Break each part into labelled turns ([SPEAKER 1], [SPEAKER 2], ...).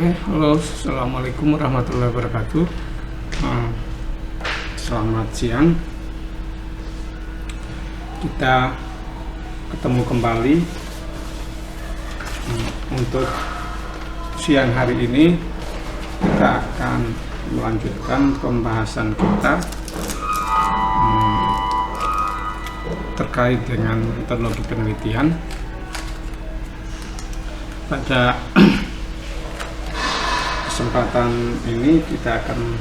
[SPEAKER 1] Halo, assalamualaikum warahmatullahi wabarakatuh. Selamat siang. Kita ketemu kembali untuk siang hari ini. Kita akan melanjutkan pembahasan kita terkait dengan metodologi penelitian. Pada kesempatan ini kita akan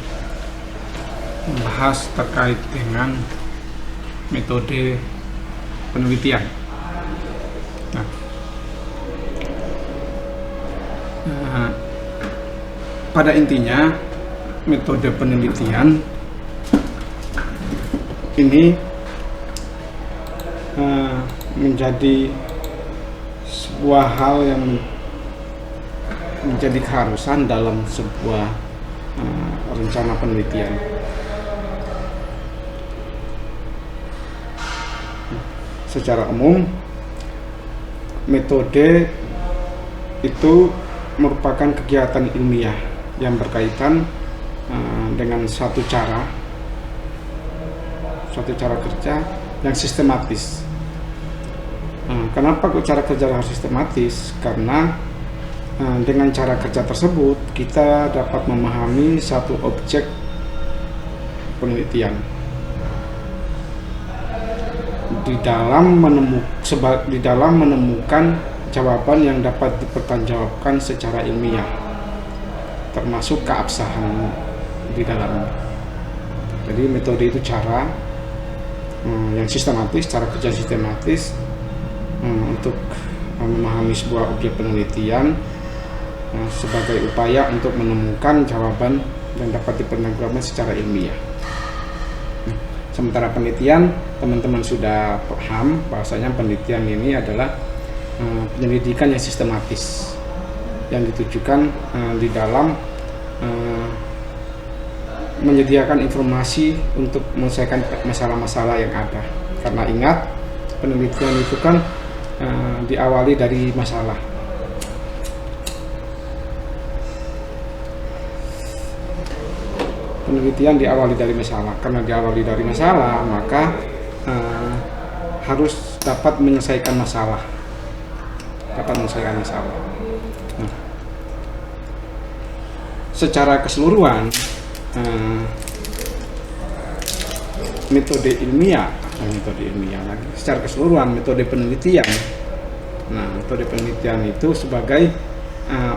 [SPEAKER 1] membahas terkait dengan metode penelitian. Pada intinya metode penelitian ini menjadi sebuah hal yang menjadi keharusan dalam sebuah rencana penelitian. Secara umum, metode itu merupakan kegiatan ilmiah yang berkaitan dengan suatu cara kerja yang sistematis. Kenapa kok cara kerja harus sistematis? Karena dengan cara kerja tersebut kita dapat memahami satu objek penelitian di dalam menemukan jawaban yang dapat dipertanggungjawabkan secara ilmiah, termasuk keabsahan di dalamnya. Jadi metode itu cara yang sistematis, cara kerja sistematis untuk memahami sebuah objek penelitian sebagai upaya untuk menemukan jawaban yang dapat dipertanggungjawabkan secara ilmiah. Sementara penelitian, teman-teman sudah paham bahwasanya penelitian ini adalah penyelidikan yang sistematis yang ditujukan di dalam menyediakan informasi untuk menyelesaikan masalah-masalah yang ada. Karena ingat, penelitian itu kan diawali dari masalah. Penelitian diawali dari masalah. Karena diawali dari masalah, maka harus dapat menyelesaikan masalah. Nah, secara keseluruhan, metode ilmiah lagi. Secara keseluruhan metode penelitian. Nah, metode penelitian itu sebagai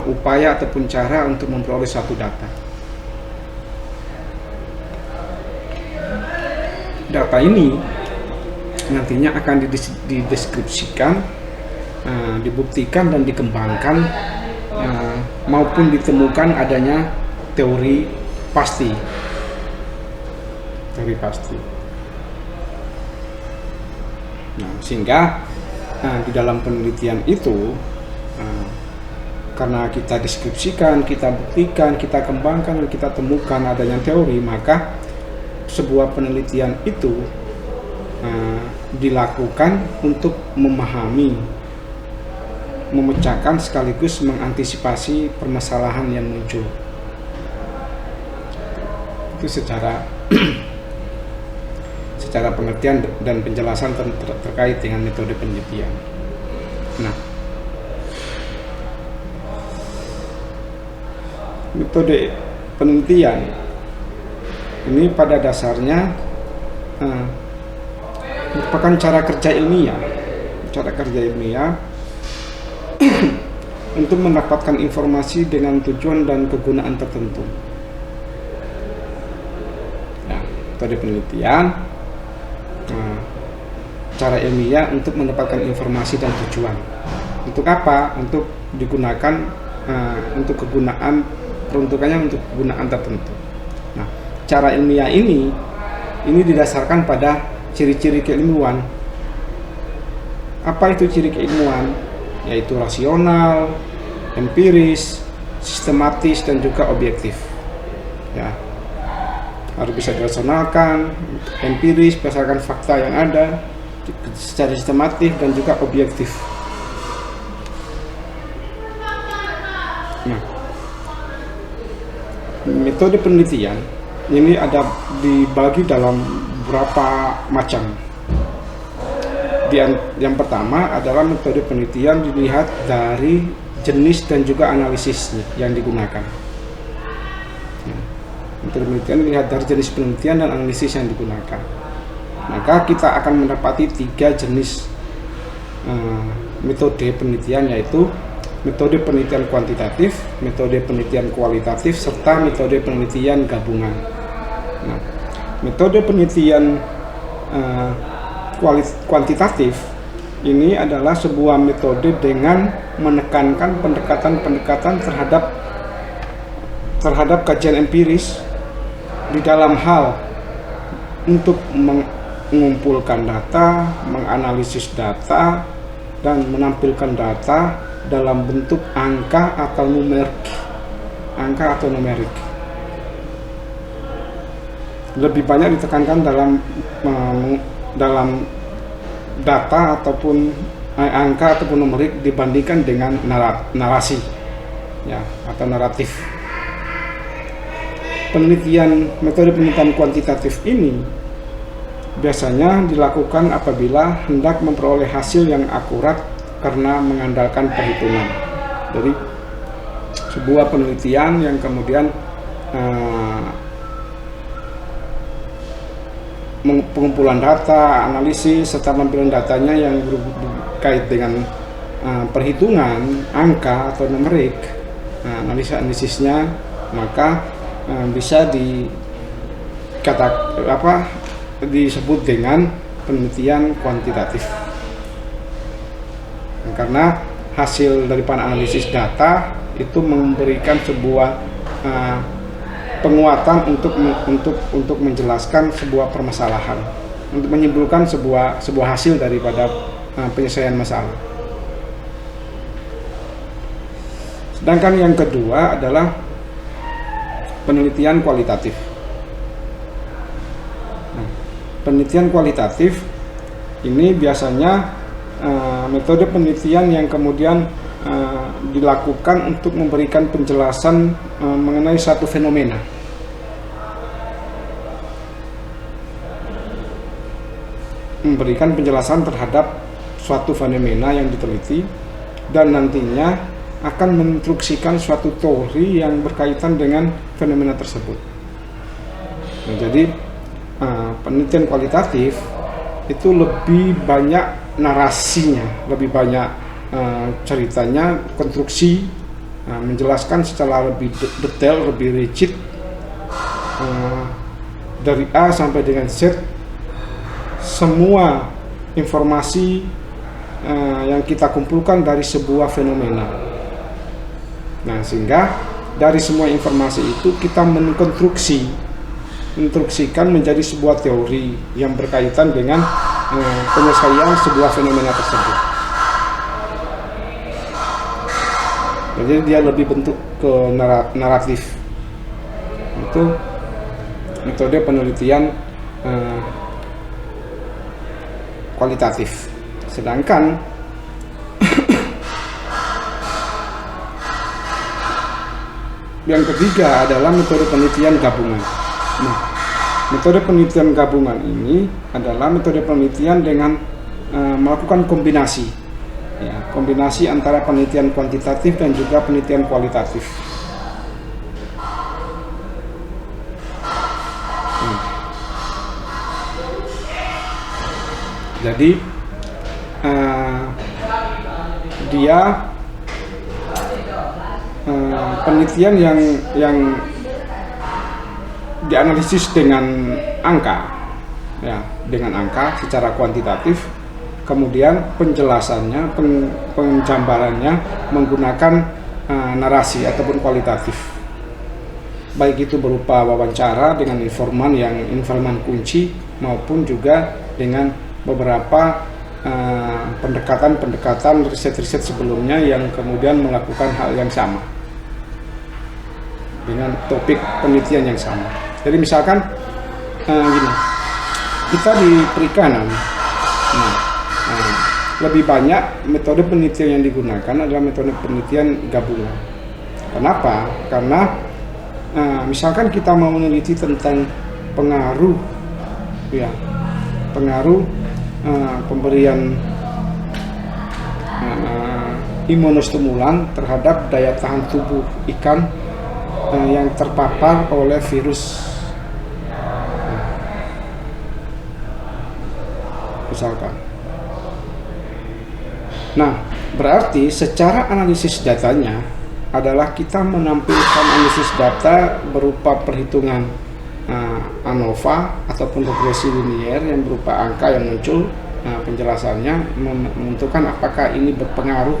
[SPEAKER 1] upaya ataupun cara untuk memperoleh suatu data. Data ini nantinya akan dideskripsikan, dibuktikan dan dikembangkan maupun ditemukan adanya teori pasti. Nah, sehingga di dalam penelitian itu karena kita deskripsikan, kita buktikan, kita kembangkan dan kita temukan adanya teori, maka sebuah penelitian itu dilakukan untuk memahami, memecahkan sekaligus mengantisipasi permasalahan yang muncul. Itu secara pengertian dan penjelasan terkait dengan metode penelitian. Nah, metode penelitian ini pada dasarnya merupakan cara kerja ilmiah untuk mendapatkan informasi dengan tujuan dan kegunaan tertentu. Nah, metode penelitian cara ilmiah untuk mendapatkan informasi dan tujuan. Untuk apa? Untuk digunakan untuk kegunaan, peruntukannya untuk kegunaan tertentu. Nah, cara ilmiah ini didasarkan pada ciri-ciri keilmuan. Apa itu ciri keilmuan? Yaitu rasional, empiris, sistematis dan juga objektif. Ya, harus bisa dirasionalkan, empiris berdasarkan fakta yang ada, secara sistematis dan juga objektif. Nah, metode penelitian ini ada dibagi dalam beberapa macam. Yang pertama adalah metode penelitian dilihat dari jenis dan juga analisisnya yang digunakan. Metode penelitian dilihat dari jenis penelitian dan analisis yang digunakan. Maka kita akan mendapati 3 jenis metode penelitian, yaitu metode penelitian kuantitatif, metode penelitian kualitatif, serta metode penelitian gabungan. Nah, metode penelitian kuantitatif ini adalah sebuah metode dengan menekankan pendekatan-pendekatan terhadap kajian empiris di dalam hal untuk mengumpulkan data, menganalisis data, dan menampilkan data dalam bentuk angka atau numerik. Lebih banyak ditekankan dalam data ataupun angka ataupun numerik dibandingkan dengan narasi, ya, atau naratif. Metode penelitian kuantitatif ini biasanya dilakukan apabila hendak memperoleh hasil yang akurat karena mengandalkan perhitungan. Jadi sebuah penelitian yang kemudian pengumpulan data, analisis, serta tampilan datanya yang berkait dengan perhitungan, angka atau numerik, analisisnya, maka bisa disebut dengan penelitian kuantitatif. Karena hasil daripada analisis data itu memberikan sebuah penguatan untuk menjelaskan sebuah permasalahan, untuk menyimpulkan sebuah hasil daripada penyelesaian masalah. Sedangkan yang kedua adalah penelitian kualitatif. Penelitian kualitatif ini biasanya metode penelitian yang kemudian dilakukan untuk memberikan penjelasan mengenai satu fenomena. Memberikan penjelasan terhadap suatu fenomena yang diteliti dan nantinya akan menginstruksikan suatu teori yang berkaitan dengan fenomena tersebut. Nah, jadi penelitian kualitatif itu lebih banyak narasinya, lebih banyak ceritanya, konstruksi, menjelaskan secara lebih detail, lebih rigid, dari A sampai dengan Z, semua informasi yang kita kumpulkan dari sebuah fenomena. Nah, sehingga dari semua informasi itu kita menginstruksikan menjadi sebuah teori yang berkaitan dengan penyelesaian sebuah fenomena tersebut. Jadi dia lebih bentuk ke naratif. Itu metode penelitian kualitatif. Sedangkan yang ketiga adalah metode penelitian gabungan. Nah, metode penelitian gabungan ini adalah metode penelitian dengan melakukan kombinasi, ya, kombinasi antara penelitian kuantitatif dan juga penelitian kualitatif. Jadi dia penelitian yang dianalisis dengan angka, ya, dengan angka secara kuantitatif, kemudian penjelasannya, penjambarannya menggunakan narasi ataupun kualitatif, baik itu berupa wawancara dengan informan kunci maupun juga dengan beberapa pendekatan riset-riset sebelumnya yang kemudian melakukan hal yang sama dengan topik penelitian yang sama. Jadi misalkan gini, kita di perikanan, lebih banyak metode penelitian yang digunakan adalah metode penelitian gabungan. Kenapa? Karena misalkan kita mau meneliti tentang pengaruh, ya, pengaruh pemberian imunostimulan terhadap daya tahan tubuh ikan yang terpapar oleh virus, misalkan. Nah, berarti secara analisis datanya adalah kita menampilkan analisis data berupa perhitungan ANOVA ataupun regresi linier yang berupa angka yang muncul. Penjelasannya menentukan apakah ini berpengaruh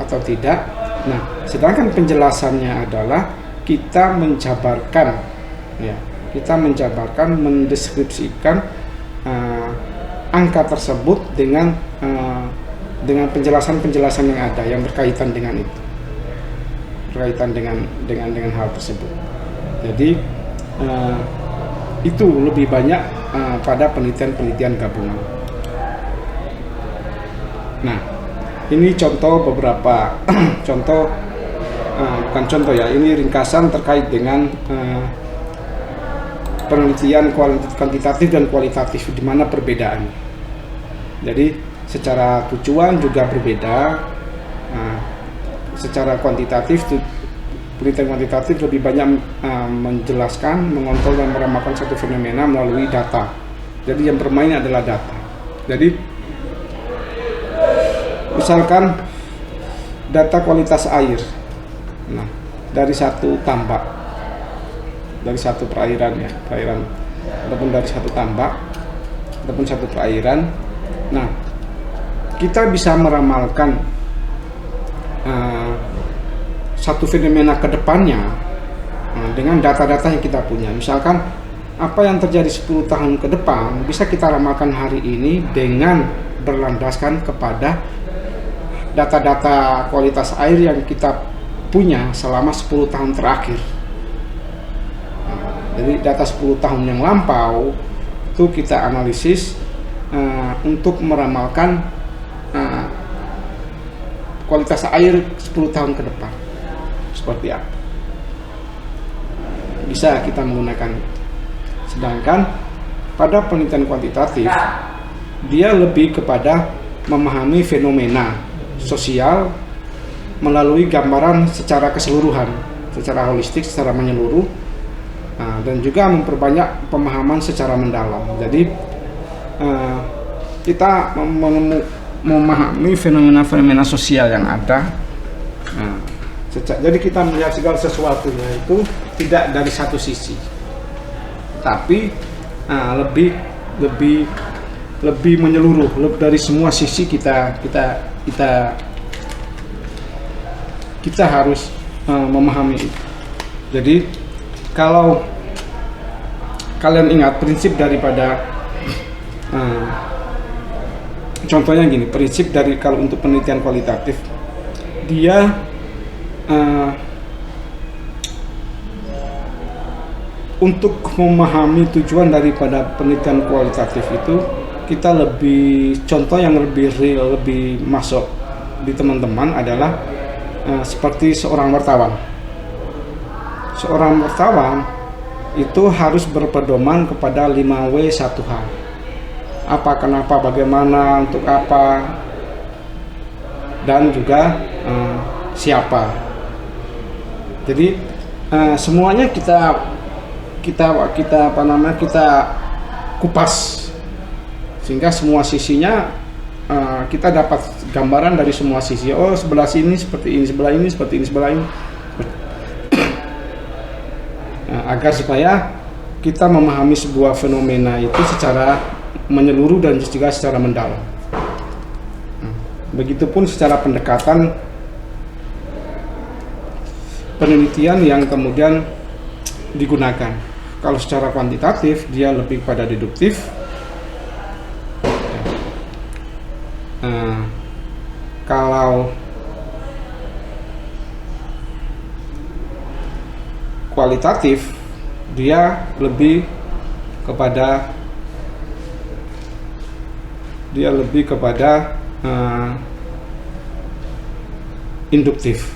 [SPEAKER 1] atau tidak. Nah, sedangkan penjelasannya adalah kita menjabarkan, ya, kita menjabarkan, mendeskripsikan angka tersebut dengan penjelasan-penjelasan yang ada yang berkaitan dengan itu, berkaitan dengan hal tersebut. Jadi itu lebih banyak pada penelitian-penelitian gabungan. Nah, ini contoh beberapa contoh, bukan contoh ya, ini ringkasan terkait dengan penelitian kuantitatif dan kualitatif, di mana perbedaannya. Jadi secara tujuan juga berbeda. Secara kuantitatif, penelitian kuantitatif lebih banyak menjelaskan, mengontrol dan meramalkan satu fenomena melalui data. Jadi yang bermain adalah data. Jadi misalkan data kualitas air, nah, dari satu tambak, dari satu perairan, ya, perairan, ataupun dari satu tambak, ataupun satu perairan. Nah, kita bisa meramalkan satu fenomena ke depannya dengan data-data yang kita punya. Misalkan apa yang terjadi 10 tahun ke depan bisa kita ramalkan hari ini dengan berlandaskan kepada data-data kualitas air yang kita punya selama 10 tahun terakhir. Jadi data 10 tahun yang lampau itu kita analisis untuk meramalkan kualitas air 10 tahun ke depan seperti apa. Bisa kita menggunakan itu. Sedangkan pada penelitian kuantitatif dia lebih kepada memahami fenomena sosial melalui gambaran secara keseluruhan, secara holistik, secara menyeluruh, dan juga memperbanyak pemahaman secara mendalam. Jadi kita memahami fenomena-fenomena sosial yang ada. Jadi kita melihat segala sesuatunya itu tidak dari satu sisi, tapi lebih menyeluruh, dari semua sisi kita harus memahami itu. Jadi kalau kalian ingat prinsip daripada contohnya gini, prinsip dari kalau untuk penelitian kualitatif, dia untuk memahami tujuan daripada penelitian kualitatif itu, kita lebih, contoh yang lebih real, lebih masuk di teman-teman adalah seperti seorang wartawan. Seorang wartawan itu harus berpedoman kepada 5W1H. Apa, kenapa, bagaimana, untuk apa, dan juga siapa. Jadi semuanya kita kupas sehingga semua sisinya kita dapat gambaran dari semua sisi. Oh, sebelah sini seperti ini, sebelah ini seperti ini, sebelah ini. Agar supaya kita memahami sebuah fenomena itu secara menyeluruh dan juga secara mendalam. Begitupun secara pendekatan penelitian yang kemudian digunakan. Kalau secara kuantitatif dia lebih pada deduktif. Kalau kualitatif dia lebih kepada induktif.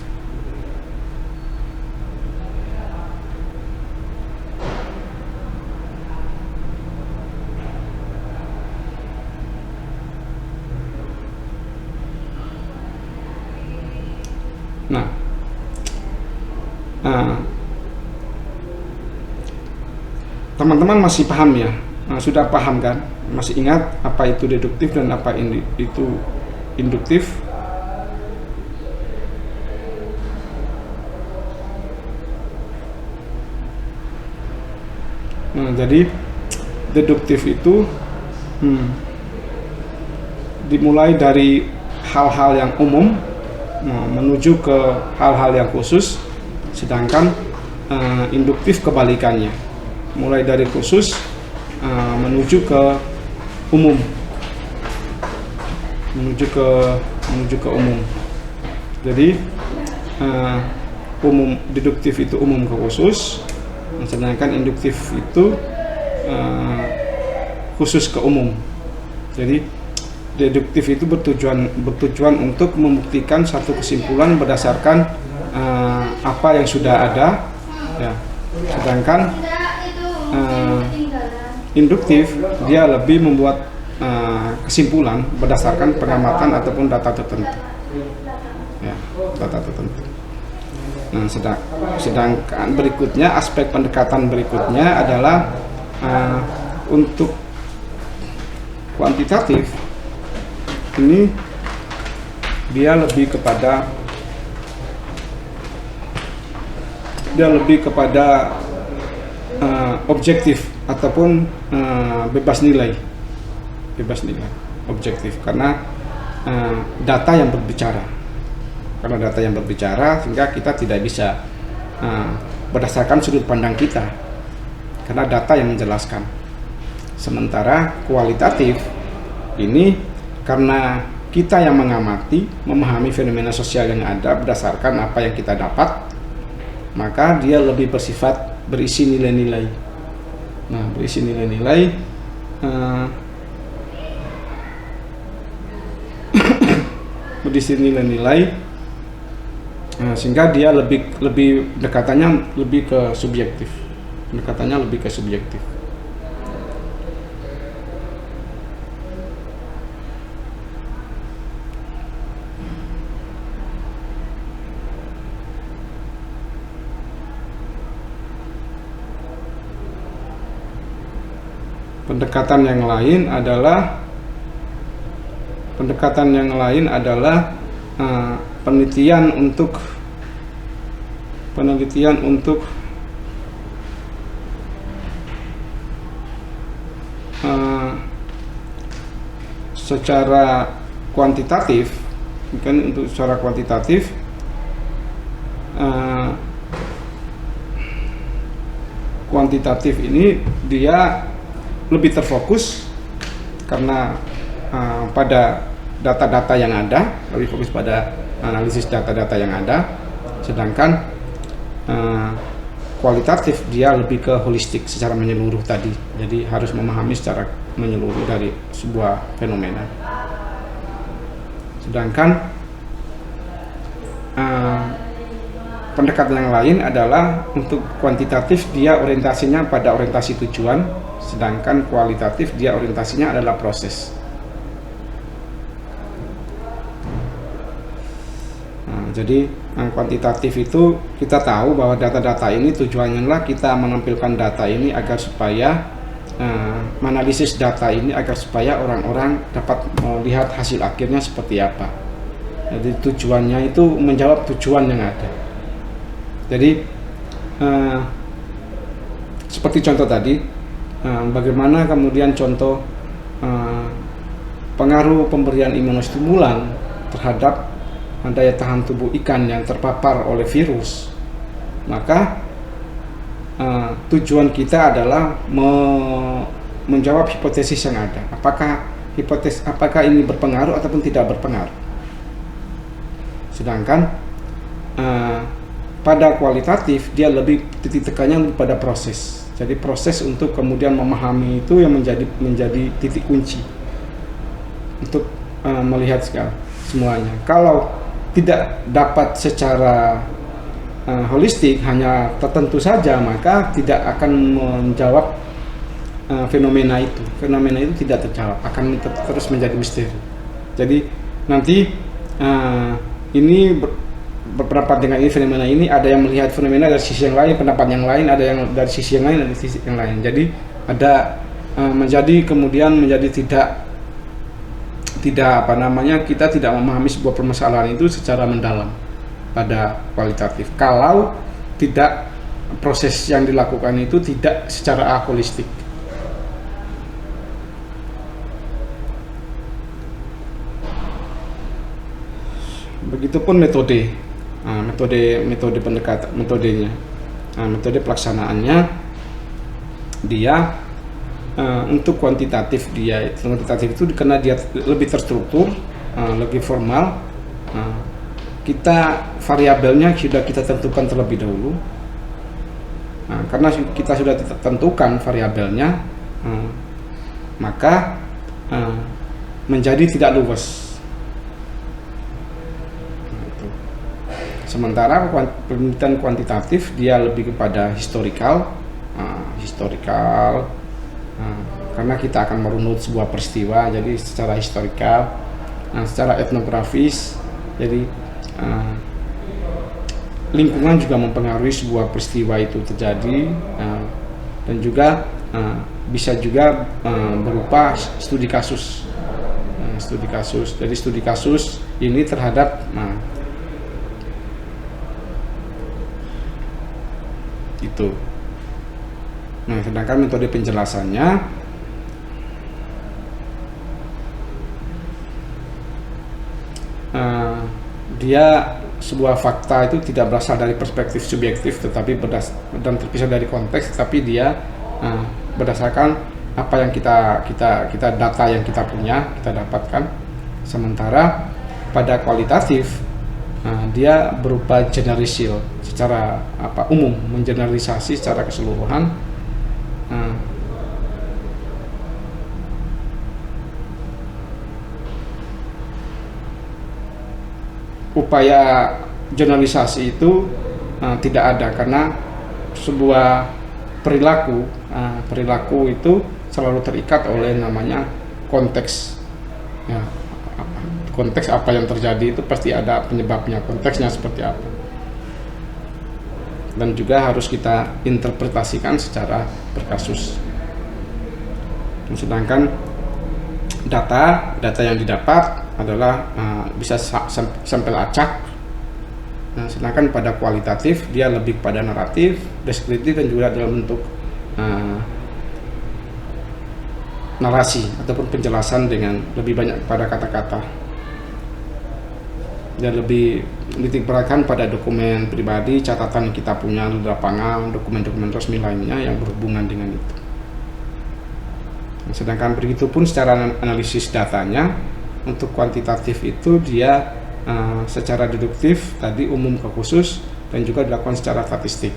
[SPEAKER 1] teman-teman masih paham ya? Sudah paham kan? Masih ingat apa itu deduktif dan apa itu induktif? Nah, jadi deduktif itu dimulai dari hal-hal yang umum menuju ke hal-hal yang khusus, sedangkan induktif kebalikannya, mulai dari khusus menuju ke umum, menuju ke umum. Jadi umum, deduktif itu umum ke khusus, sedangkan induktif itu khusus ke umum. Jadi deduktif itu bertujuan untuk membuktikan satu kesimpulan berdasarkan apa yang sudah ada, ya. Sedangkan induktif dia lebih membuat kesimpulan berdasarkan pengamatan ataupun data tertentu, ya, data tertentu. Nah, sedangkan berikutnya, aspek pendekatan berikutnya adalah untuk kuantitatif. Ini dia lebih kepada objektif ataupun bebas nilai objektif, karena data yang berbicara, sehingga kita tidak bisa berdasarkan sudut pandang kita, karena data yang menjelaskan. Sementara kualitatif ini karena kita yang mengamati, memahami fenomena sosial yang ada berdasarkan apa yang kita dapat, maka dia lebih bersifat berisi nilai-nilai. Nah, berisi nilai-nilai sehingga dia lebih pendekatannya lebih ke subjektif. Pendekatan yang lain adalah penelitian untuk secara kuantitatif, kuantitatif ini dia lebih terfokus karena pada data-data yang ada, lebih fokus pada analisis data-data yang ada, sedangkan kualitatif dia lebih ke holistik, secara menyeluruh tadi. Jadi harus memahami secara menyeluruh dari sebuah fenomena. Sedangkan pendekatan yang lain adalah untuk kuantitatif dia orientasinya pada orientasi tujuan, sedangkan kualitatif dia orientasinya adalah proses. Jadi kuantitatif itu kita tahu bahwa data-data ini tujuannya adalah kita menampilkan data ini agar supaya menganalisis data ini agar supaya orang-orang dapat melihat hasil akhirnya seperti apa. Jadi tujuannya itu menjawab tujuan yang ada. Jadi seperti contoh tadi, bagaimana kemudian contoh pengaruh pemberian imunostimulan terhadap daya tahan tubuh ikan yang terpapar oleh virus, maka tujuan kita adalah menjawab hipotesis yang ada. Apakah ini berpengaruh ataupun tidak berpengaruh. Sedangkan pada kualitatif dia lebih titik tekannya pada proses. Jadi proses untuk kemudian memahami itu yang menjadi titik kunci untuk melihat semuanya. Kalau tidak dapat secara holistik, hanya tertentu saja, maka tidak akan menjawab fenomena itu. Fenomena itu tidak terjawab, akan terus menjadi misteri. Jadi nanti ini berpendapat dengan ini fenomena ini, ada yang melihat fenomena dari sisi yang lain, pendapat yang lain, ada yang dari sisi yang lain, dari sisi yang lain. Jadi ada menjadi kemudian menjadi tidak apa namanya, kita tidak memahami sebuah permasalahan itu secara mendalam pada kualitatif kalau tidak proses yang dilakukan itu tidak secara holistik. Begitupun metode, metode pendekatan, metodenya, metode pelaksanaannya, dia untuk kuantitatif itu karena dia lebih terstruktur, lebih formal, kita variabelnya sudah kita tentukan terlebih dahulu. Karena kita sudah tentukan variabelnya, maka menjadi tidak luas. Sementara penelitian kuantitatif dia lebih kepada historical, karena kita akan merunut sebuah peristiwa, jadi secara historical, secara etnografis, jadi lingkungan juga mempengaruhi sebuah peristiwa itu terjadi, dan juga bisa juga berupa studi kasus, jadi studi kasus ini terhadap itu. Nah, sedangkan metode penjelasannya dia sebuah fakta itu tidak berasal dari perspektif subjektif tetapi dan terpisah dari konteks, tapi dia berdasarkan apa yang kita data yang kita punya, kita dapatkan. Sementara pada kualitatif dia berupa generalisil, secara umum, mengeneralisasi secara keseluruhan. Upaya generalisasi itu tidak ada karena sebuah perilaku itu selalu terikat oleh namanya konteks. Ya, konteks apa yang terjadi itu pasti ada penyebabnya, konteksnya seperti apa, dan juga harus kita interpretasikan secara berkasus. Sedangkan data yang didapat adalah bisa sampel acak. Sedangkan pada kualitatif dia lebih pada naratif, deskriptif, dan juga dalam bentuk narasi ataupun penjelasan dengan lebih banyak pada kata-kata, dan lebih dititikberatkan pada dokumen pribadi, catatan yang kita punya di lapangan, dokumen-dokumen resmi lainnya yang berhubungan dengan itu. Sedangkan begitu pun secara analisis datanya, untuk kuantitatif itu dia secara deduktif tadi, umum ke khusus, dan juga dilakukan secara statistik,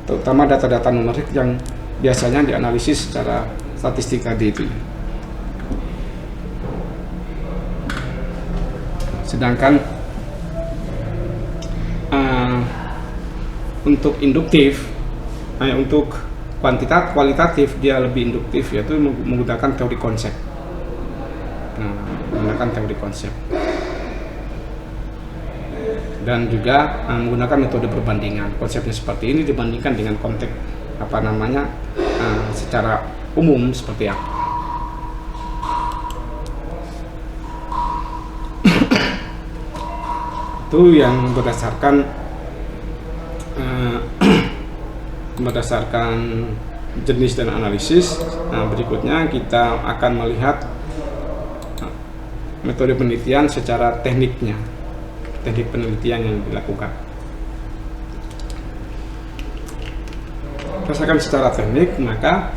[SPEAKER 1] terutama data-data numerik yang biasanya dianalisis secara statistik tadi itu. Sedangkan untuk induktif, untuk kualitatif dia lebih induktif, yaitu menggunakan teori konsep. Dan juga menggunakan metode perbandingan. Konsepnya seperti ini dibandingkan dengan konteks secara umum seperti apa. Itu yang berdasarkan jenis dan analisis. Berikutnya kita akan melihat metode penelitian secara teknik penelitian yang dilakukan. Berdasarkan secara teknik, maka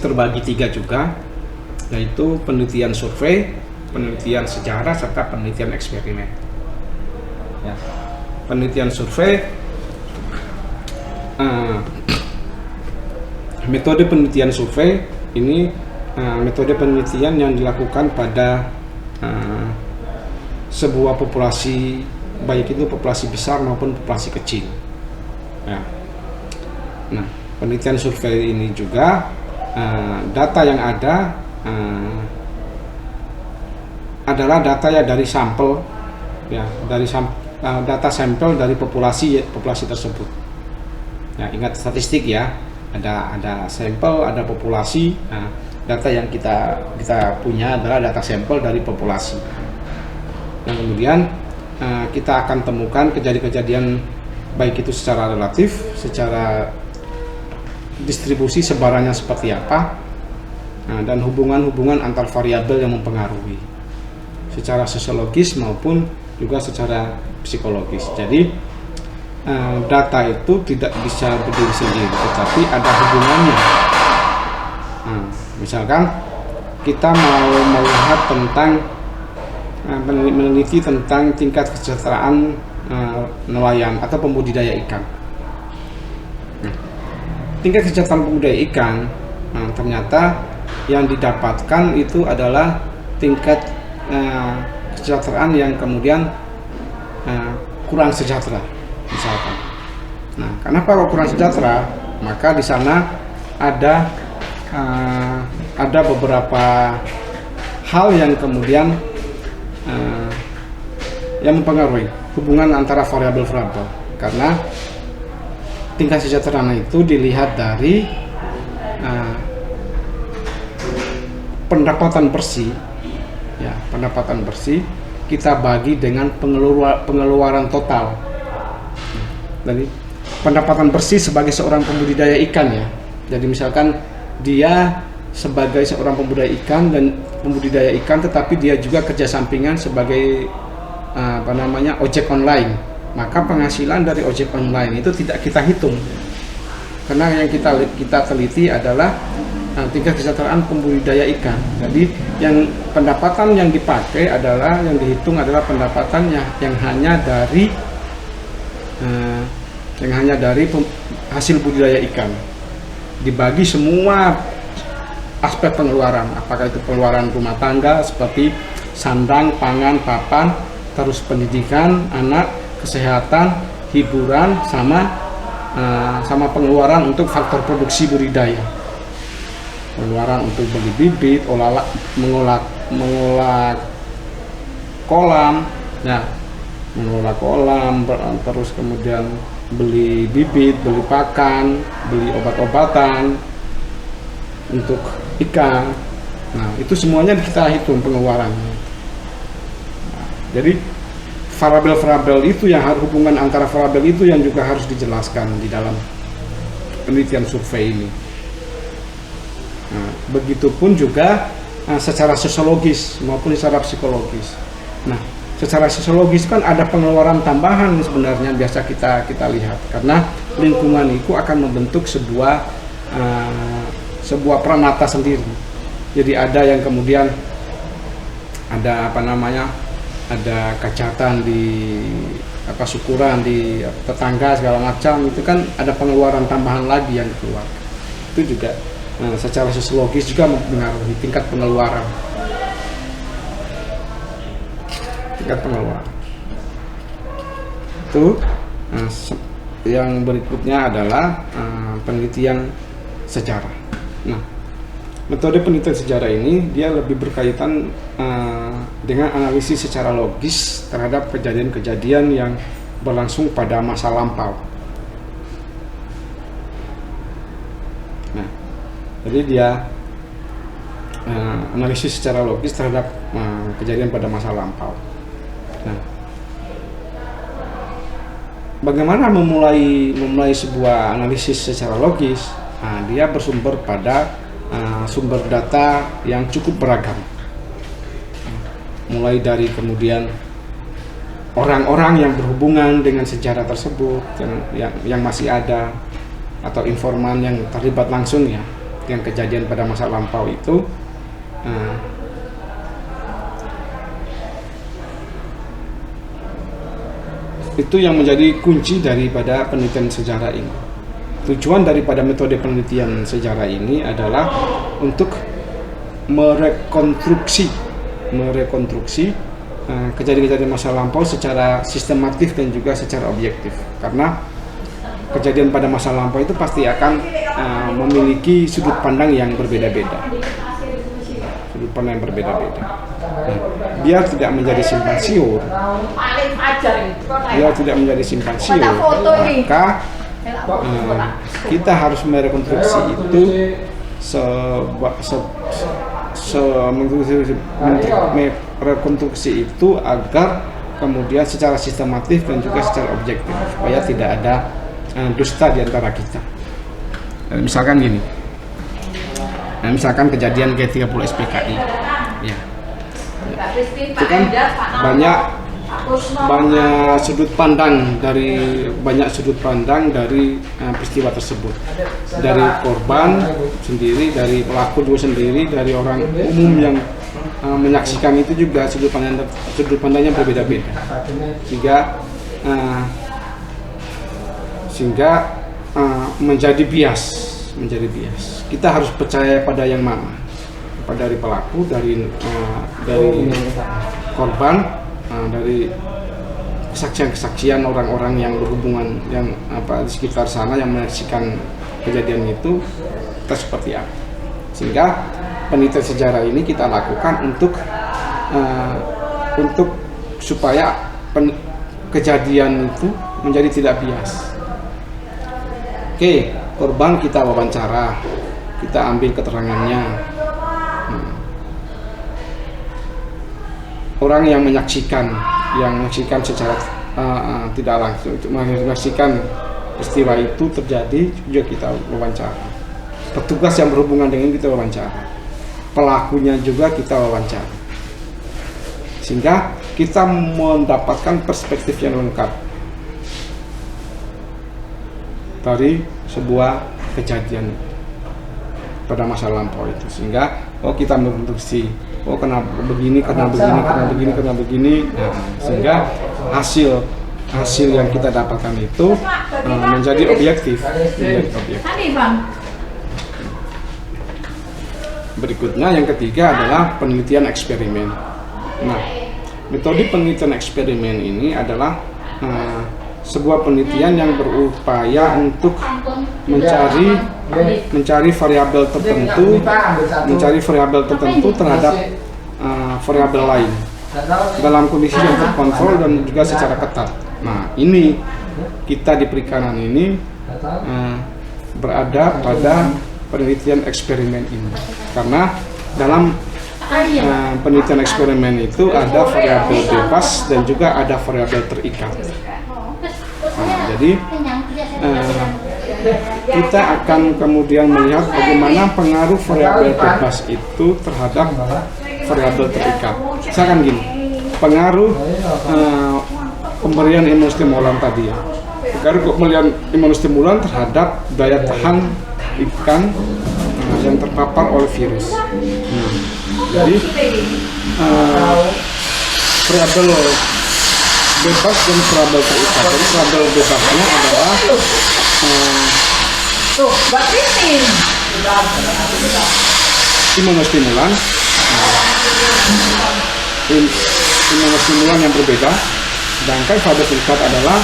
[SPEAKER 1] terbagi 3 juga, yaitu penelitian survei, penelitian sejarah, serta penelitian eksperimen. Ya. Penelitian survei, metode penelitian survei ini metode penelitian yang dilakukan pada sebuah populasi, baik itu populasi besar maupun populasi kecil. Ya. Nah, penelitian survei ini juga data yang ada adalah data ya dari sampel, ya dari data sampel dari populasi tersebut. Ya, ingat statistik ya, ada sampel, ada populasi. Nah, data yang kita punya adalah data sampel dari populasi. Dan kemudian kita akan temukan kejadian-kejadian baik itu secara relatif, secara distribusi sebarannya seperti apa, dan hubungan-hubungan antar variabel yang mempengaruhi secara sosiologis maupun juga secara psikologis. Jadi data itu tidak bisa berdiri sendiri, tetapi ada hubungannya. Misalkan kita mau melihat tentang meneliti tentang tingkat kesejahteraan nelayan atau pembudidaya ikan. Tingkat kesejahteraan pembudidaya ikan, ternyata yang didapatkan itu adalah tingkat kesejahteraan yang kemudian kurang sejahtera, misalkan. Nah, kenapa kok kurang sejahtera? Maka di sana ada beberapa hal yang kemudian yang mempengaruhi hubungan antara variabel-variabel, karena tingkat kesejahteraan itu dilihat dari pendapatan bersih, ya pendapatan bersih kita bagi dengan pengeluaran total. Jadi pendapatan bersih sebagai seorang pembudidaya ikan ya. Jadi misalkan dia sebagai seorang pembudidaya ikan, tetapi dia juga kerja sampingan sebagai ojek online, maka penghasilan dari ojek online itu tidak kita hitung, karena yang kita teliti adalah tingkat kesejahteraan pembudidaya ikan. Jadi yang pendapatan yang dipakai adalah, yang dihitung adalah pendapatannya yang hanya dari hasil budidaya ikan, dibagi semua aspek pengeluaran, apakah itu pengeluaran rumah tangga seperti sandang, pangan, papan, terus pendidikan anak, kesehatan, hiburan, sama pengeluaran untuk faktor produksi budidaya, pengeluaran untuk beli bibit, mengolah kolam, ya mengolah kolam, terus kemudian beli bibit, beli pakan, beli obat-obatan untuk ikan. Nah, itu semuanya kita hitung pengeluarannya. Nah, jadi variabel-variabel itu yang hubungan antara variabel itu yang juga harus dijelaskan di dalam penelitian survei ini. Nah, begitupun juga secara sosiologis maupun secara psikologis. Nah, secara sosiologis kan ada pengeluaran tambahan sebenarnya biasa kita lihat, karena lingkungan itu akan membentuk sebuah pranata sendiri. Jadi ada yang kemudian ada ada kacatan di syukuran di tetangga segala macam, itu kan ada pengeluaran tambahan lagi yang keluar. Itu juga secara sosiologis juga mempengaruhi tingkat pengeluaran. Itu yang berikutnya adalah penelitian sejarah. Nah, metode penelitian sejarah ini dia lebih berkaitan dengan analisis secara logis terhadap kejadian-kejadian yang berlangsung pada masa lampau. Nah, jadi dia analisis secara logis terhadap kejadian pada masa lampau. Nah, bagaimana memulai sebuah analisis secara logis? Nah, dia bersumber pada sumber data yang cukup beragam, mulai dari kemudian orang-orang yang berhubungan dengan sejarah tersebut yang masih ada, atau informan yang terlibat langsung ya dengan kejadian pada masa lampau itu. Itu yang menjadi kunci daripada penelitian sejarah ini. Tujuan daripada metode penelitian sejarah ini adalah untuk merekonstruksi kejadian-kejadian masa lampau secara sistematif dan juga secara objektif. Karena kejadian pada masa lampau itu pasti akan memiliki sudut pandang yang berbeda-beda. sudut pandang yang berbeda-beda. Nah, biar tidak menjadi simpang siur, maka kita harus merekonstruksi itu merekonstruksi itu agar kemudian secara sistematis dan juga secara objektif, supaya tidak ada dusta di antara kita. Misalkan gini, misalkan kejadian G30 SPKI, ya, itu kan banyak sudut pandang dari peristiwa tersebut, dari korban sendiri, dari pelaku juga sendiri, dari orang umum yang menyaksikan itu juga sudut pandangnya berbeda-beda, sehingga menjadi bias. Kita harus percaya pada yang mana, dari pelaku, dari korban, dari kesaksian orang-orang yang berhubungan yang di sekitar sana yang menyaksikan kejadian itu seperti apa. Sehingga penelitian sejarah ini kita lakukan untuk supaya kejadian itu menjadi tidak bias. Oke, korban kita wawancara, kita ambil keterangannya. Orang yang menyaksikan secara tidak langsung, menyaksikan peristiwa itu terjadi juga kita wawancara. Petugas yang berhubungan dengan kita wawancara, pelakunya juga kita wawancara, sehingga kita mendapatkan perspektif yang lengkap dari sebuah kejadian pada masa lampau itu, sehingga kita merekonstruksi, kenapa begini, karena begini. Nah, sehingga hasil yang kita dapatkan itu menjadi objektif. Berikutnya yang ketiga adalah penelitian eksperimen. Nah, metode penelitian eksperimen ini adalah sebuah penelitian yang berupaya untuk mencari variabel tertentu terhadap variabel lain dalam kondisi yang terkontrol dan juga secara ketat. Nah, ini kita di perikanan ini berada pada penelitian eksperimen ini, karena dalam penelitian eksperimen itu ada variabel bebas dan juga ada variabel terikat. Jadi kita akan kemudian melihat bagaimana pengaruh variabel bebas itu terhadap variabel terikat. Misalkan gini, pengaruh pemberian imunostimulan tadi ya. Pengaruh pemberian imunostimulan terhadap daya tahan ikan yang terpapar oleh virus. Jadi variabel bebas dan variabel terikat. Jadi variabel bebasnya adalah imunostimulan, imunostimulan yang berbeda. Sedangkan variabel terikat adalah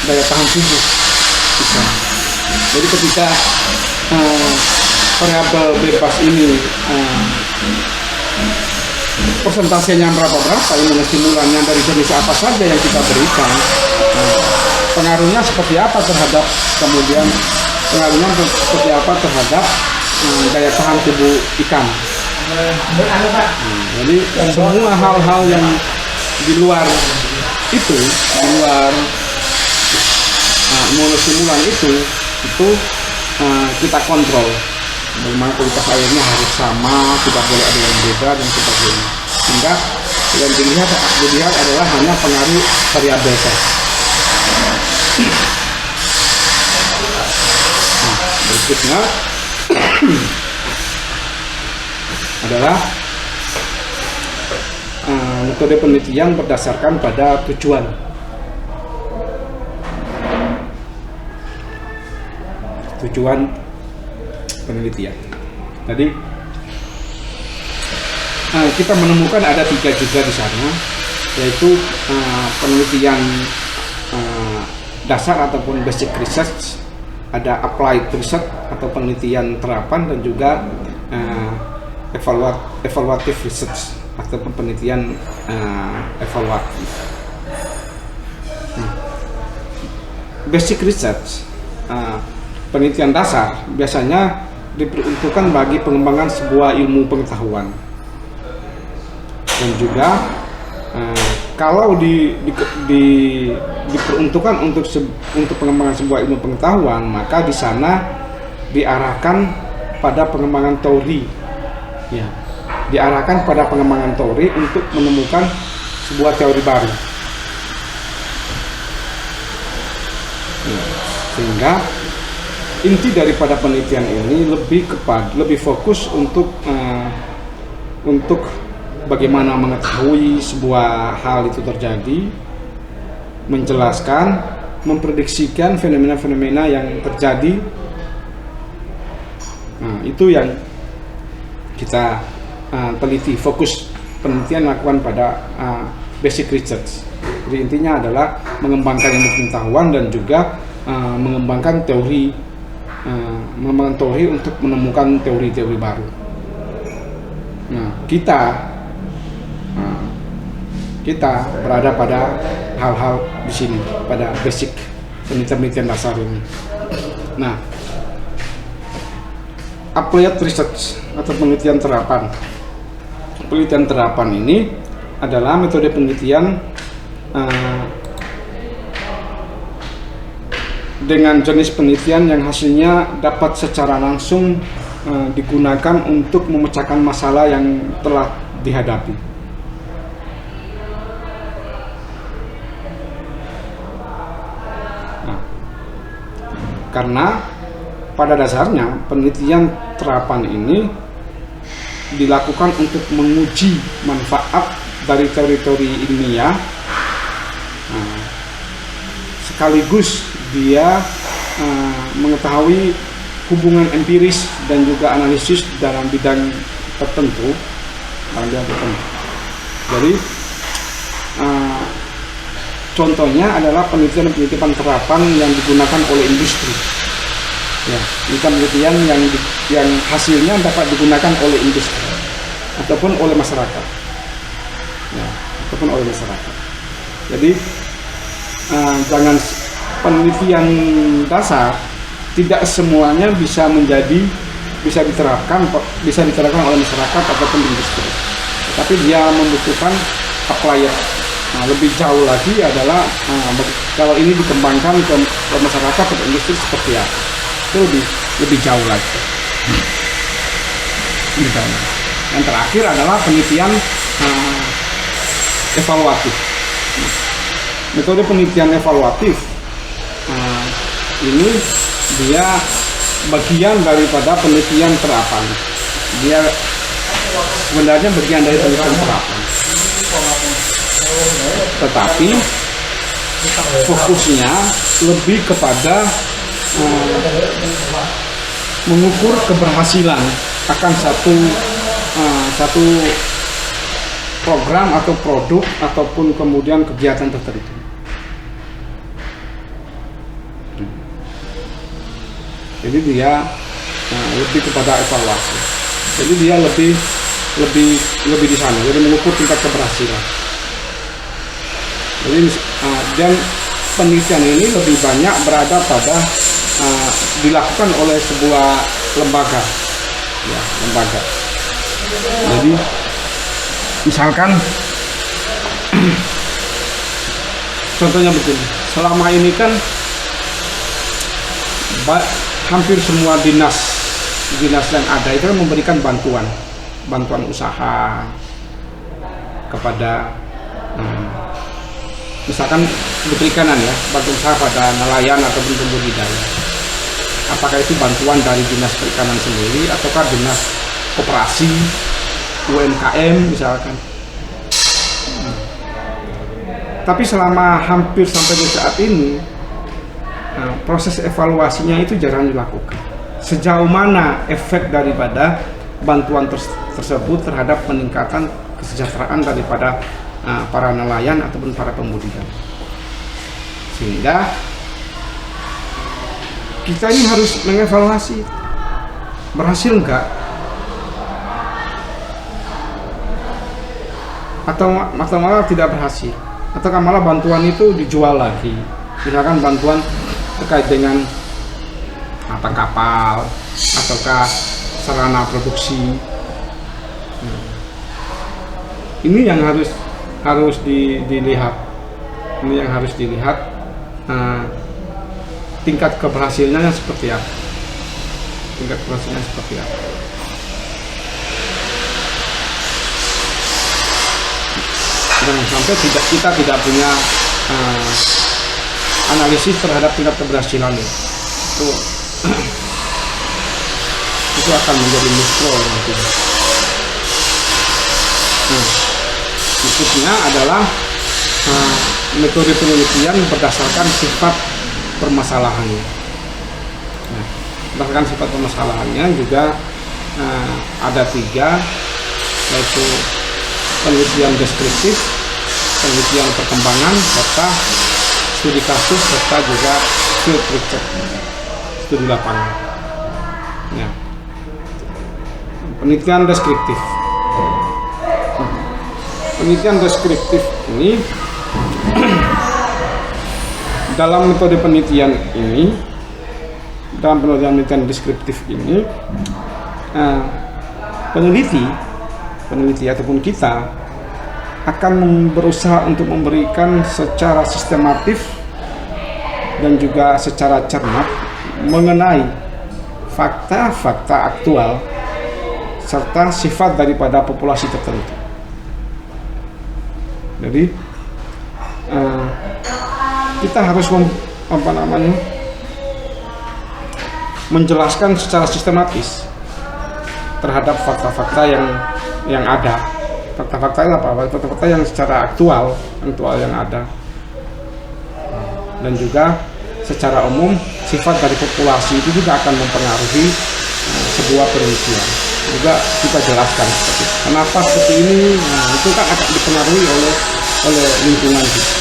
[SPEAKER 1] daya tahan tubuh ikan. Jadi ketika variabel bebas ini persentasenya berapa imunostimulannya dari jenis apa saja yang kita berikan, pengaruhnya seperti apa terhadap daya tahan tubuh ikan. Jadi semua hal-hal yang di luar imunostimulan itu kita kontrol. Bagaimana kualitas airnya harus sama, tidak boleh ada yang beda dan sebagainya. Sehingga yang dilihat adalah hanya pengaruh variabel saja. Berikutnya adalah metode penelitian berdasarkan pada tujuan. Penelitian. Jadi kita menemukan ada 3 juga di sana, yaitu penelitian dasar ataupun basic research, ada applied research atau penelitian terapan, dan juga evaluative research atau penelitian evaluatif. Basic research, penelitian dasar biasanya diperuntukkan bagi pengembangan sebuah ilmu pengetahuan, dan juga kalau diperuntukkan untuk pengembangan sebuah ilmu pengetahuan, maka di sana diarahkan pada pengembangan teori, ya, diarahkan pada pengembangan teori untuk menemukan sebuah teori baru. Sehingga inti daripada penelitian ini lebih fokus untuk bagaimana mengetahui sebuah hal itu terjadi, menjelaskan, memprediksikan fenomena-fenomena yang terjadi. Nah, itu yang kita teliti, fokus penelitian lakukan pada basic research. Jadi intinya adalah mengembangkan ilmu pengetahuan dan juga mengembangkan teori untuk menemukan teori-teori baru. Nah, kita berada pada hal-hal di sini, pada basic penelitian dasar ini. Nah, applied research atau penelitian terapan. Penelitian terapan ini adalah metode penelitian dengan jenis penelitian yang hasilnya dapat secara langsung digunakan untuk memecahkan masalah yang telah dihadapi. Nah, karena pada dasarnya penelitian terapan ini dilakukan untuk menguji manfaat dari teori-teori ilmiah, sekaligus dia mengetahui hubungan empiris dan juga analisis dalam bidang tertentu. Jadi contohnya adalah penelitian terapan yang digunakan oleh industri. Ya, penelitian yang hasilnya dapat digunakan oleh industri ataupun oleh masyarakat. Ya, ataupun oleh masyarakat. Jadi jangan penelitian dasar tidak semuanya bisa diterapkan oleh masyarakat ataupun industri, tetapi dia membutuhkan applied. Nah, lebih jauh lagi adalah kalau ini dikembangkan ke masyarakat atau industri seperti apa, itu lebih jauh lagi. Yang terakhir adalah penelitian evaluatif. Metode penelitian evaluatif ini dia bagian daripada penelitian terapan. Dia sebenarnya bagian dari penelitian terapan, tetapi fokusnya lebih kepada mengukur keberhasilan akan satu program atau produk ataupun kemudian kegiatan tertentu. Jadi dia lebih kepada evaluasi. Jadi dia lebih di sana. Jadi mengukur tingkat keberhasilan. Jadi dan penelitian ini lebih banyak berada pada dilakukan oleh sebuah lembaga. Ya, lembaga. Jadi misalkan contohnya begini. Selama ini kan hampir semua dinas yang ada itu memberikan bantuan usaha kepada misalkan perikanan, ya, bantuan usaha pada nelayan ataupun pembudidaya. Apakah itu bantuan dari dinas perikanan sendiri ataukah dinas koperasi, UMKM misalkan. Tapi selama hampir sampai di saat ini proses evaluasinya itu jarang dilakukan. Sejauh mana efek daripada bantuan tersebut terhadap peningkatan kesejahteraan daripada para nelayan ataupun para pembudidaya. Sehingga kita ini harus mengevaluasi berhasil enggak atau malah tidak berhasil, atau malah bantuan itu dijual lagi, misalkan bantuan terkait dengan kapal ataukah sarana produksi. Ini yang harus dilihat. Ini yang harus dilihat, tingkat keberhasilannya seperti apa. Tingkat keberhasilannya seperti apa. Jangan sampai kita tidak punya analisis terhadap tingkat keberhasilan itu akan menjadi misro nanti. Berikutnya adalah metode penelitian berdasarkan sifat permasalahannya. Berdasarkan sifat permasalahannya juga ada 3, yaitu penelitian deskriptif, penelitian perkembangan, serta studi kasus, serta juga field research, studi lapangan. Ya. Penelitian deskriptif. Penelitian deskriptif ini dalam metode penelitian ini, dalam penelitian deskriptif ini, peneliti ataupun kita akan berusaha untuk memberikan secara sistematif dan juga secara cermat mengenai fakta-fakta aktual serta sifat daripada populasi tertentu. Jadi kita harus menjelaskan secara sistematis terhadap fakta-fakta yang ada. Fakta-fakta itu apa? Fakta-fakta yang secara aktual yang ada. Dan juga secara umum sifat dari populasi itu juga akan mempengaruhi sebuah penelitian. Juga kita jelaskan seperti itu. Kenapa seperti ini? Itu kan akan dipengaruhi oleh lingkungan kita.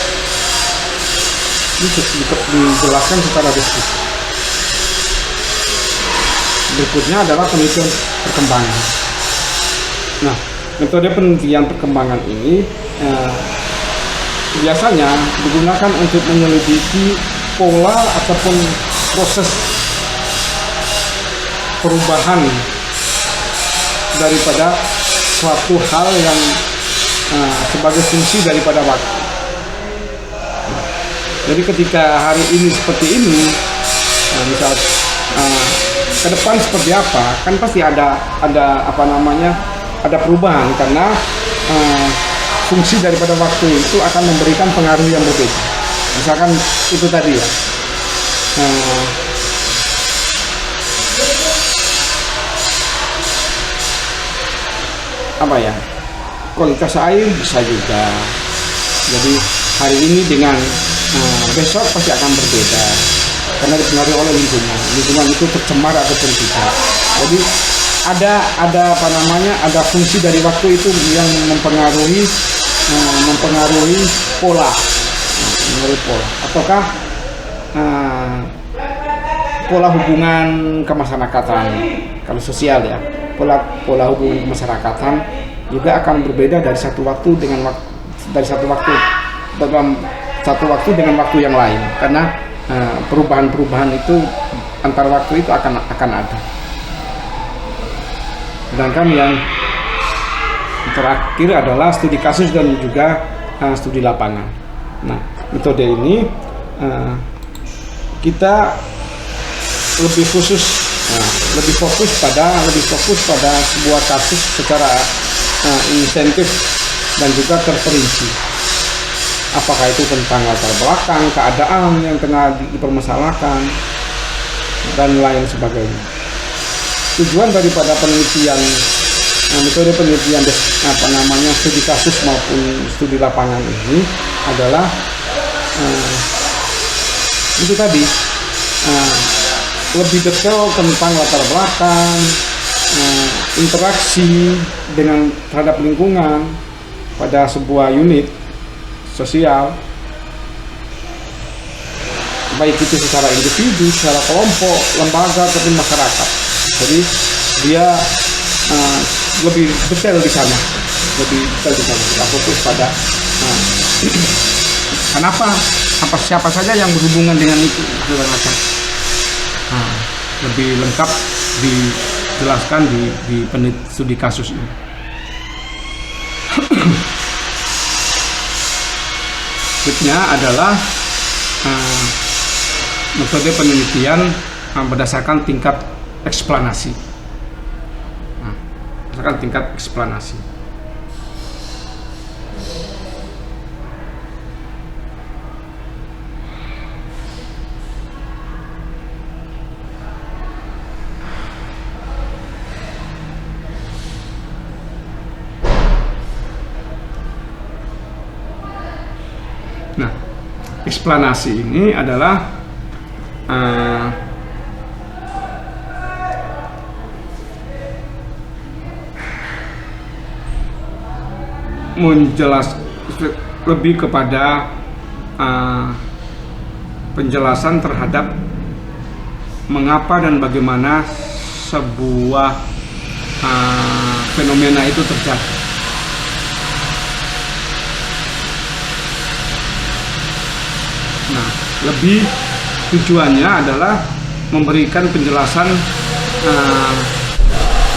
[SPEAKER 1] Ini dijelaskan secara deskriptif. Berikutnya adalah penelitian perkembangan. Nah, metode penelitian perkembangan ini biasanya digunakan untuk menyelidiki pola ataupun proses perubahan daripada suatu hal yang sebagai fungsi daripada waktu. Jadi ketika hari ini seperti ini, misal ke depan seperti apa, kan pasti ada perubahan karena fungsi daripada waktu itu akan memberikan pengaruh yang berbeda. Misalkan itu tadi ya. Kualitas air bisa juga. Jadi hari ini dengan besok pasti akan berbeda karena dipengaruhi oleh lingkungan itu tercemar ataupun tidak. Jadi ada fungsi dari waktu itu yang mempengaruhi pola, ataukah pola hubungan kemasyarakatan. Kalau sosial ya, pola hubungan kemasyarakatan juga akan berbeda dari satu waktu dengan waktu yang lain, karena perubahan itu antar waktu itu akan ada. Sedangkan yang terakhir adalah studi kasus dan juga studi lapangan. Nah, metode ini kita lebih fokus pada sebuah kasus secara insentif dan juga terperinci. Apakah itu tentang latar belakang, keadaan yang tengah dipermasalahkan, dan lain sebagainya. Tujuan daripada penelitian, metode penelitian studi kasus maupun studi lapangan ini adalah itu tadi, lebih detail tentang latar belakang, interaksi terhadap lingkungan pada sebuah unit sosial, baik itu secara individu, secara kelompok, lembaga, ataupun masyarakat. Jadi dia lebih detail di sana, lebih detail di sana. Kita fokus pada kenapa, siapa saja yang berhubungan dengan itu segala macam. Lebih lengkap dijelaskan di studi kasus ini. Berikutnya adalah metode penelitian berdasarkan tingkat eksplanasi. Berdasarkan tingkat eksplanasi. Nah, eksplanasi ini adalah lebih kepada penjelasan terhadap mengapa dan bagaimana sebuah fenomena itu terjadi. Nah, lebih tujuannya adalah memberikan penjelasan,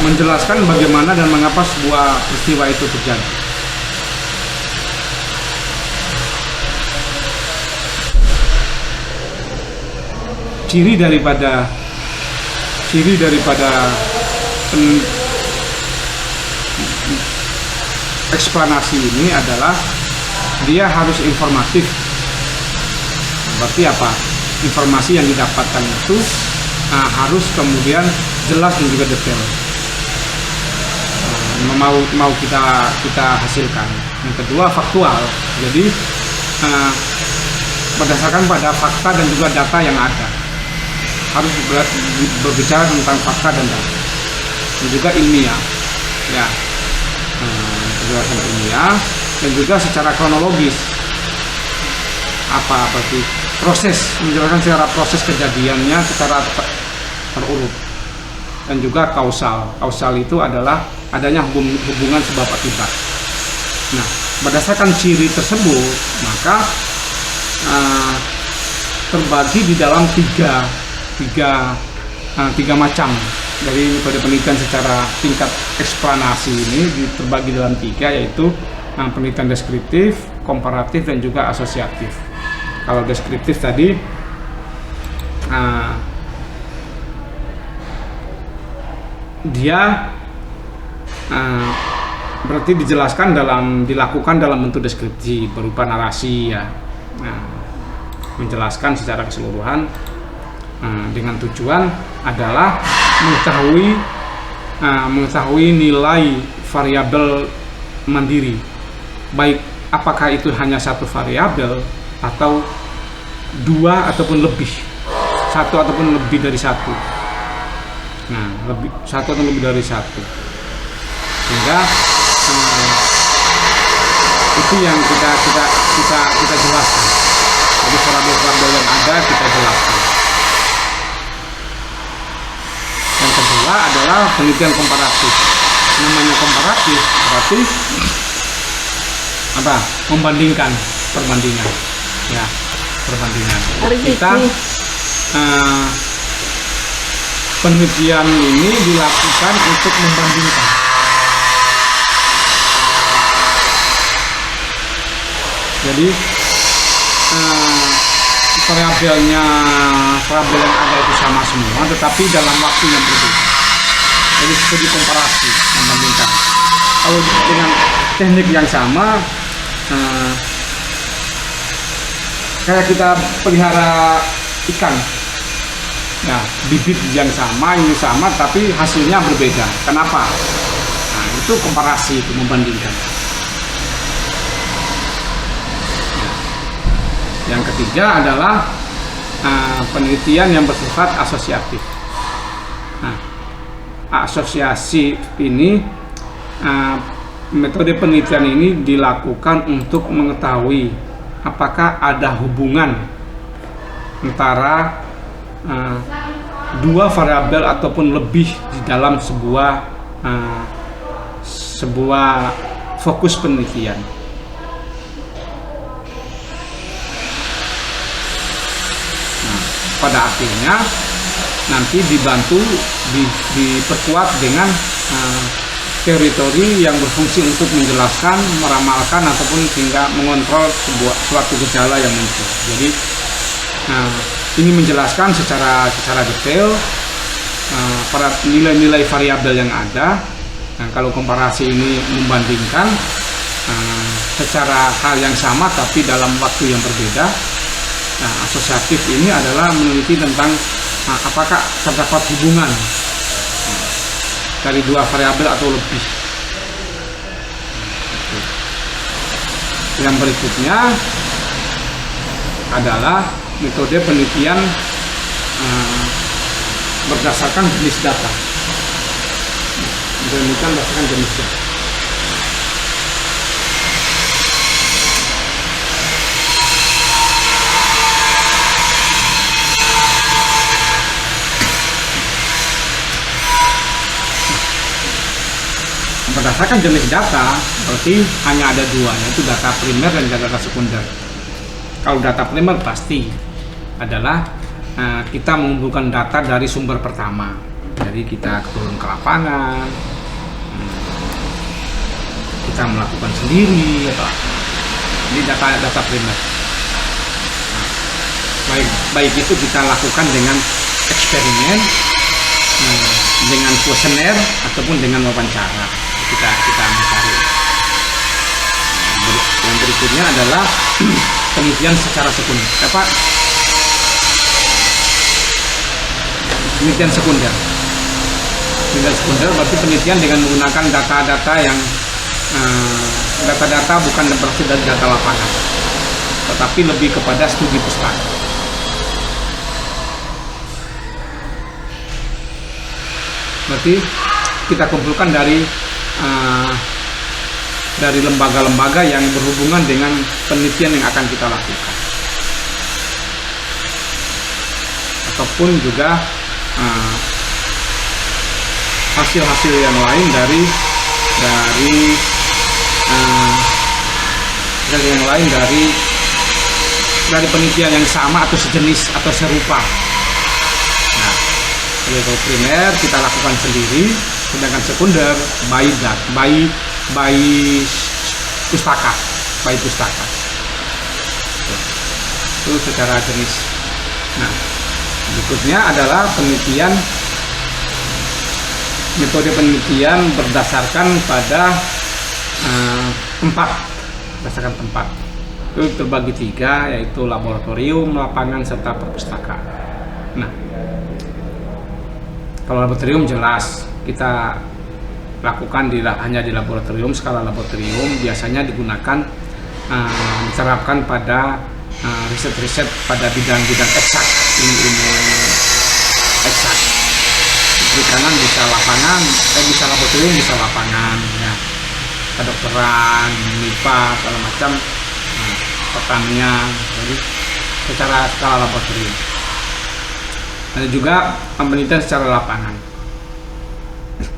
[SPEAKER 1] menjelaskan bagaimana dan mengapa sebuah peristiwa itu terjadi. Ciri daripada eksplanasi ini adalah dia harus informatif. Berarti apa? Informasi yang didapatkan itu harus kemudian jelas dan juga detail. Mau kita hasilkan. Yang kedua, faktual. Jadi berdasarkan pada fakta dan juga data yang ada. Harus berbicara tentang fakta dan data. Dan juga ilmiah. Ya. Penjelasan ilmiah dan juga secara kronologis. Berarti proses, menjelaskan secara proses kejadiannya secara terurut. Dan juga kausal. Kausal itu adalah adanya hubungan sebab akibat. Nah, berdasarkan ciri tersebut, maka terbagi di dalam tiga macam. Dari metode penelitian secara tingkat eksplanasi ini terbagi dalam tiga, yaitu penelitian deskriptif, komparatif, dan juga asosiatif. Kalau deskriptif tadi dia berarti dilakukan dalam bentuk deskripsi berupa narasi, ya. Menjelaskan secara keseluruhan dengan tujuan adalah mengetahui nilai variabel mandiri, baik apakah itu hanya satu variabel atau dua ataupun lebih, satu ataupun lebih dari satu. Nah, satu atau lebih dari satu, sehingga itu yang kita jelaskan. Jadi variabel-variabel yang ada kita jelaskan. Yang kedua adalah penelitian komparatif. Namanya komparatif berarti apa? Perbandingan. Ya, perbandingan. Kita penelitian ini dilakukan untuk membandingkan. Jadi variabel yang ada itu sama semua, tetapi dalam waktu yang berbeda. Jadi studi komparasi, membandingkan. Kalau dengan teknik yang sama, kayak kita pelihara ikan, ya, bibit yang sama, ini sama, tapi hasilnya berbeda. Kenapa? Nah, itu komparasi, itu membandingkan. Yang ketiga adalah penelitian yang bersifat asosiatif. Nah, asosiasi ini, metode penelitian ini dilakukan untuk mengetahui apakah ada hubungan antara dua variabel ataupun lebih di dalam sebuah fokus penelitian. Nah, pada akhirnya nanti dibantu diperkuat dengan teori-teori yang berfungsi untuk menjelaskan, meramalkan ataupun hingga mengontrol suatu gejala yang muncul. Jadi ini menjelaskan secara detail pada nilai-nilai variabel yang ada. Nah, kalau komparasi ini membandingkan secara hal yang sama tapi dalam waktu yang berbeda. Nah, asosiatif ini adalah meneliti tentang apakah terdapat hubungan dari dua variabel atau lebih. Yang berikutnya adalah metode penelitian berdasarkan jenis data. Penelitian berdasarkan jenis data. Berdasarkan jenis data, berarti hanya ada dua, yaitu data primer dan data sekunder. Kalau data primer pasti adalah kita mengumpulkan data dari sumber pertama. Jadi kita turun ke lapangan, kita melakukan sendiri, atau ini data primer. Baik itu kita lakukan dengan eksperimen, dengan kuesioner ataupun dengan wawancara. Kita mencari. Yang berikutnya adalah penelitian secara sekunder. Penelitian sekunder. Penelitian sekunder berarti penelitian dengan menggunakan data-data yang data-data bukan berasal dari data lapangan, tetapi lebih kepada studi pustaka. Berarti kita kumpulkan dari lembaga-lembaga yang berhubungan dengan penelitian yang akan kita lakukan, ataupun juga hasil-hasil yang lain dari penelitian yang sama atau sejenis atau serupa. Nah, kalau primer kita lakukan sendiri, sedangkan sekunder by pustaka. Itu secara jenis. Nah, berikutnya adalah metode penelitian berdasarkan pada tempat. Itu terbagi tiga, yaitu laboratorium, lapangan, serta perpustakaan. Nah, kalau laboratorium jelas kita lakukan hanya di laboratorium, skala laboratorium biasanya digunakan diterapkan pada riset-riset pada bidang-bidang eksak, ilmu eksak. Perikanan bisa lapangan, bisa laboratorium, bisa lapangan, ya. Kedokteran, MIPA, segala macam, pertanian, jadi secara skala laboratorium. Ada juga penelitian secara lapangan.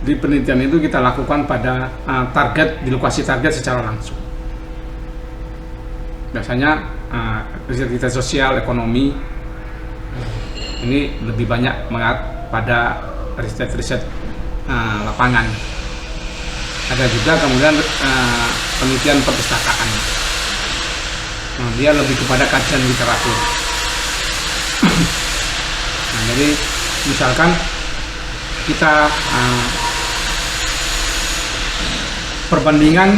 [SPEAKER 1] Di penelitian itu kita lakukan pada di lokasi target secara langsung. Biasanya riset sosial, ekonomi ini lebih banyak mengat pada riset lapangan. Ada juga kemudian penelitian perpustakaan. Dia lebih kepada kajian literatur. Nah, jadi misalkan kita perbandingan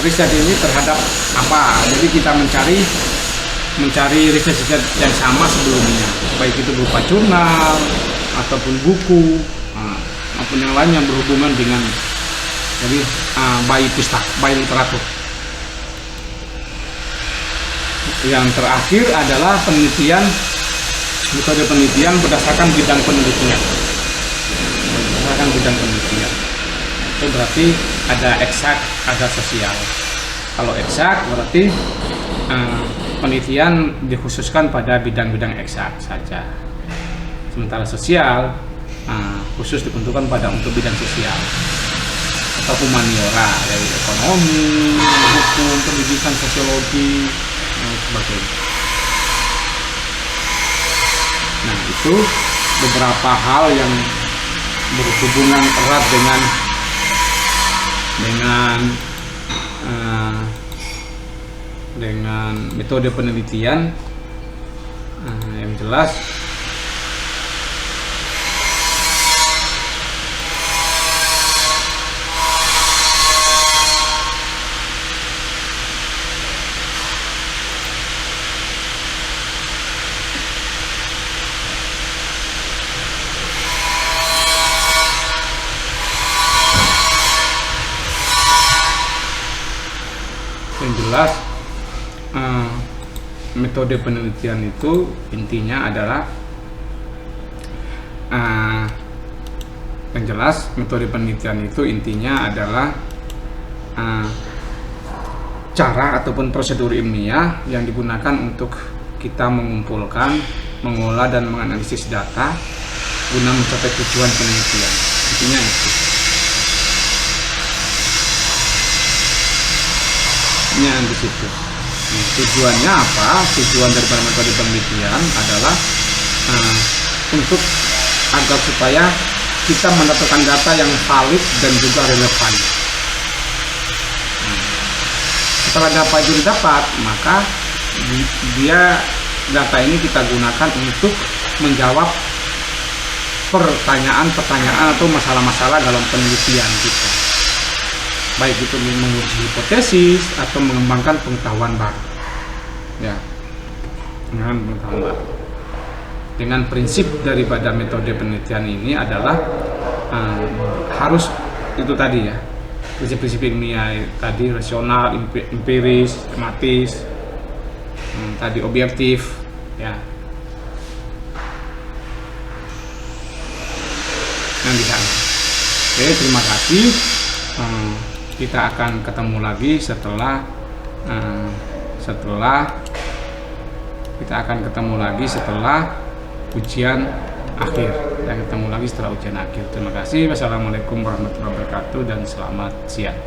[SPEAKER 1] riset ini terhadap apa. Jadi kita mencari riset yang sama sebelumnya, baik itu berupa jurnal ataupun buku maupun yang lain yang berhubungan dengan by literatur. Yang terakhir adalah metode penelitian berdasarkan bidang penelitian. Itu berarti ada eksak, ada sosial. Kalau eksak berarti penelitian dikhususkan pada bidang-bidang eksak saja. Sementara sosial khusus diperuntukkan untuk bidang sosial. atau humaniora dari ekonomi, hukum, pendidikan, sosiologi, dan sebagainya. Nah, itu beberapa hal yang berhubungan erat dengan metode penelitian. Yang jelas metode penelitian itu intinya adalah cara ataupun prosedur ilmiah yang digunakan untuk kita mengumpulkan, mengolah dan menganalisis data guna mencapai tujuan penelitian. Intinya itu. Di situ. Nah, tujuannya apa? Tujuan dari metode penelitian adalah untuk agar supaya kita mendapatkan data yang valid dan juga relevan. Setelah data itu didapat, maka data ini kita gunakan untuk menjawab pertanyaan-pertanyaan atau masalah-masalah dalam penelitian kita. Baik itu menguji hipotesis atau mengembangkan pengetahuan baru. Ya, pengetahuan baru. Dengan prinsip daripada metode penelitian ini adalah harus itu tadi ya, prinsip-prinsip ilmiah tadi, rasional, empiris, sistematis, tadi objektif, ya. Yang di sana. Oke, terima kasih. Kita akan ketemu lagi setelah ujian akhir. Kita ketemu lagi setelah ujian akhir. Terima kasih. Wassalamualaikum warahmatullahi wabarakatuh dan selamat siang.